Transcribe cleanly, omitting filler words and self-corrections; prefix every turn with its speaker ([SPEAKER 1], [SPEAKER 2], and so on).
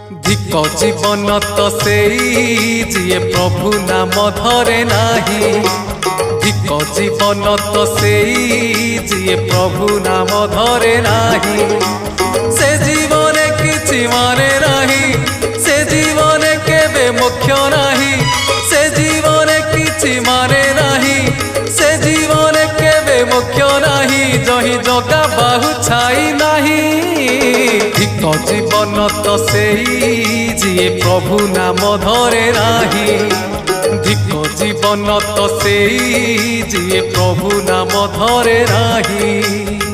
[SPEAKER 1] धिक जीवन तो सेई जिए प्रभु नाम धरे नाही। धिक जीवन तो सेई जिए प्रभु नाम धरे नाही। से जीवन किछि माने नाही, से जीवन केबे मुख्य नाही। से जीवन किछि माने नाही, से जीवन केबे मुख्य नाही। जही जगा बाहु छाई नाही। धिक जीवन तो सेई जिए प्रभु नाम धरे नाही। धिक जीवन तो सेई जिए प्रभु नाम धरे नाही।